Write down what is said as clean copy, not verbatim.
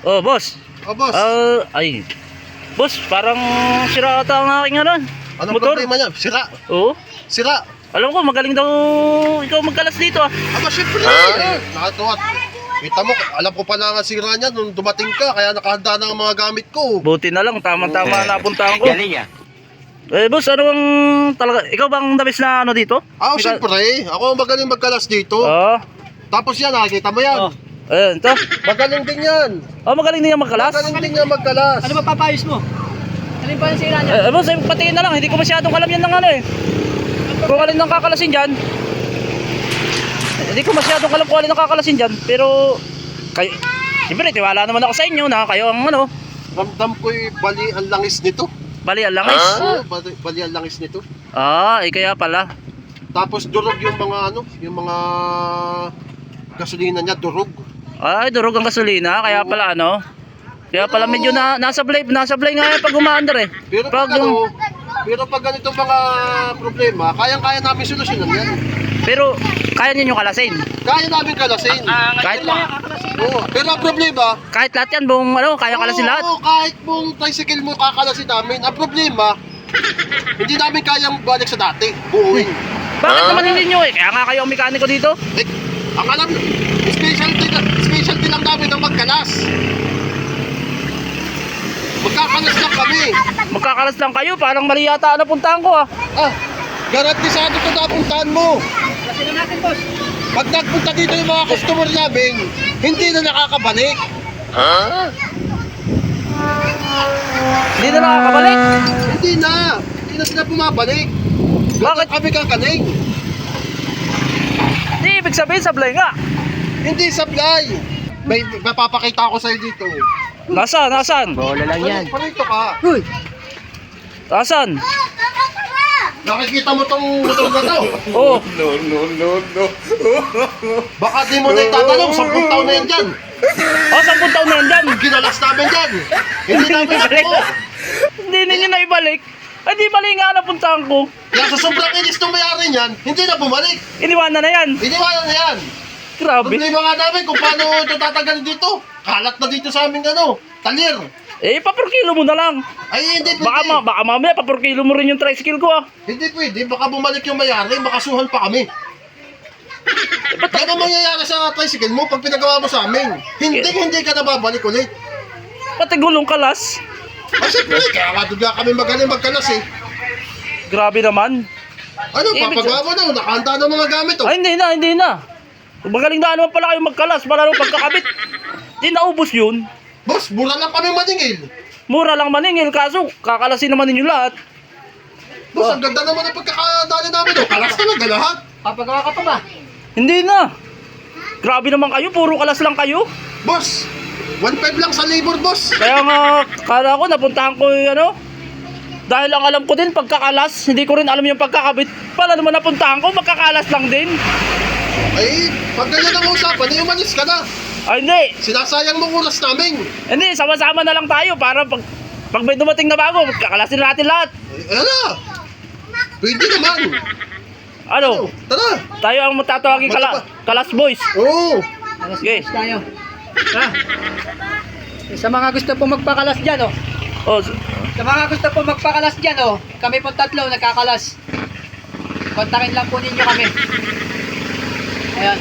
Oh, boss. Oh, boss. Ay. Boss, parang sira ata ang aking ano. Anong motor. problema niya? Sira. Oo. Sira. Alam ko, magaling daw ikaw magkalas dito ah. Aba, syempre. Nakatuwa. Kita mo, alam ko pa na nga sira niya nung dumating ka, kaya nakahanda na ang mga gamit ko. Buti na lang, tama-tama napuntahan ko. Galing yan. Boss, ano bang talaga, ikaw bang dabis na ano dito? Syempre. Ako ang magaling magkalas dito. Oo. Tapos yan, nakikita mo yan. Ayun, ito. Magaling din yan. Magaling din yan magkalas. Magaling din yan magkalas. Ano ba papayos mo? Alin pa yung sira niya? Boss, patingin na lang, hindi ko masyadong alam yan ng ano eh. Kung alin ang kakalasin dyan. Hindi ko masyadong alam kung alin ang kakalasin dyan. Pero, kayo, siyempre, tiwala naman ako sa inyo na kayo ang ano. Ramdam ko'y bali ang langis nito. Bali, ang langis. Oo, bali ang langis nito. Kaya pala. Tapos durog yung mga ano, yung mga gasolina niya, durog. Ay, durog ang gasolina, kaya pala ano. Kaya pala medyo nasablay nga yan pag umaandar eh. Pero pag ganito mga problema, kayang-kaya namin solusyonan yan. Pero, kaya niyo kalasin. Kaya namin kalasin. Kahit, Oo, pero ang problema, kahit lahat yan, buong ano, kaya kalasin lahat. oo, kahit buong tricycle mo kakalasin namin, ang problema, hindi namin kayang balik sa dati, buuin. Bakit naman hindi nyo eh? Kaya nga kayo ang mekaniko dito. Eh, ang alam, specialty lang namin ang magkalas. Magkakalas lang kami. Magkakalas lang kayo, parang mali yata ang napuntahan ko ah. Garantisado ito napuntahan mo. Kasi na natin, boss. Pag nagpunta dito yung mga customer namin, hindi na nakakabalik. Hindi na nakakabalik. Hindi na sila bumabalik. Bakit? Kami kakaling. Hindi, ibig sabihin sablay nga. Hindi supply. May mapapakita ko sa'yo dito. Nasaan? Bola lang yan. Parito ka. Nasaan? Nakikita mo tong motor na to. Oh, No. Baka di mo na itatanong, 10 taon na yan dyan. 10 taon na yan dyan. Ginalas namin dyan. Hindi namin nakuha. Hindi ninyo na ibalik. Ay, di mali nga napuntahan ko. Kaya sa sobrang inis ng mayari niyan, hindi na bumalik. Iniwanan na yan. Iniwanan na yan. Grabe. Problema nga namin kung paano ito tatagal dito. Kalat na dito sa aming talir. Papurkilo mo na lang. Ay, hindi pwede. Baka mamaya papurkilo mo rin yung tricycle ko ah. Hindi pwede. Baka bumalik yung mayari, makasuhan pa kami. Yan ang mangyayari sa tricycle mo pag pinagawa mo sa amin. Hindi ka na babalik ulit. Pati gulong kalas. Siyempre, kaya nga doon kami magaling magkalas eh. Grabe naman. Ano, papagawa mo na, nakahanda ng mga gamit oh. Ay, hindi na. Magaling na naman pala kayo magkalas. Para naman pagkakabit. Di naubos yun. Boss, mura lang kami maningil. Mura lang maningil. Kaso, kakalasin naman ninyo lahat. Boss, ang ganda naman ang pagkakadali namin oh. Kalas talaga lahat. Papagawa ka pa ba? Hindi na. Grabe naman kayo. Puro kalas lang kayo. Boss, 1.5 lang sa labor, boss. Kaya nga, kala ko, napuntahan ko yung ano. Dahil ang alam ko din, pagkakalas. Hindi ko rin alam yung pagkakabit. Pala naman napuntahan ko, magkakalas lang din. Ay, pag ganyan ang usapan, ay umalis ka na. Ay, hindi. Sinasayang mong oras namin. Hindi, sama-sama na lang tayo para pag may dumating na bago, kakalasin natin lahat. Ano? Pwede naman. Ano? Tara. Tayo ang matatawagin kalas boys. Oo. Alas Okay. tayo. Sa mga gusto po magpakalas dyan, Oh, Sa mga gusto po magpakalas dyan, kami po 3 nagkakalas. Kontakin lang po ninyo kami. Ayan.